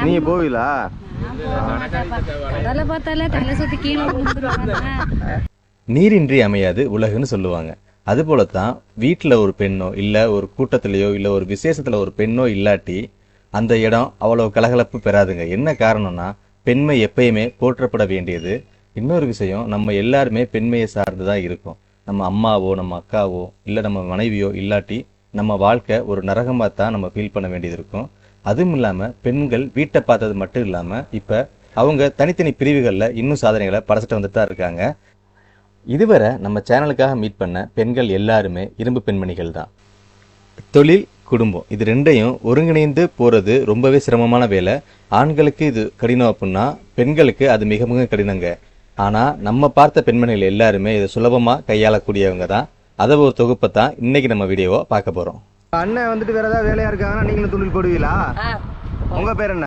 நீங்க போவீங்களா? நீரின்றி அமையாது உலகுன்னு சொல்லுவாங்க. அது போலத்தான் வீட்டில் ஒரு பெண்ணோ இல்லை ஒரு கூட்டத்திலேயோ இல்லை ஒரு விசேஷத்தில் ஒரு பெண்ணோ இல்லாட்டி அந்த இடம் அவ்வளவு கலகலப்பு பெறாதுங்க. என்ன காரணம்னா பெண்மை எப்பயுமே போற்றப்பட வேண்டியது. இன்னொரு விஷயம், நம்ம எல்லாருமே பெண்மையை சார்ந்து தான் இருக்கோம். நம்ம அம்மாவோ நம்ம அக்காவோ இல்லை நம்ம மனைவியோ இல்லாட்டி நம்ம வாழ்க்கை ஒரு நரகமாக தான் நம்ம ஃபீல் பண்ண வேண்டியது இருக்கும். அதுவும் இல்லாமல் பெண்கள் வீட்டை பார்த்தது மட்டும் இல்லாமல் இப்போ அவங்க தனித்தனி பிரிவுகளில் இன்னும் சாதனைகளை படைச்சிட்டு வந்துட்டு தான் இருக்காங்க. இதுவரை நம்ம சேனலுக்காக மீட் பண்ண பெண்கள் எல்லாருமே இரும்பு பெண்மணிகள் தான். தொழில், குடும்பம் இது ரெண்டையும் ஒருங்கிணைந்து போகிறது ரொம்பவே சிரமமான வேலை. ஆண்களுக்கு இது கடினம் அப்படின்னா பெண்களுக்கு அது மிக மிக கடினங்க. ஆனால் நம்ம பார்த்த பெண்மணிகள் எல்லாருமே இதை சுலபமாக கையாளக்கூடியவங்க தான். அதை ஒரு தொகுப்பை தான் இன்னைக்கு நம்ம வீடியோவை பார்க்க போகிறோம். அண்ணன் வந்துட்டு வேற ஏதாவது வேலையா இருக்காங்கன்னா நீங்களும் தொழில் போடுவீங்களா? உங்க பேர் என்ன?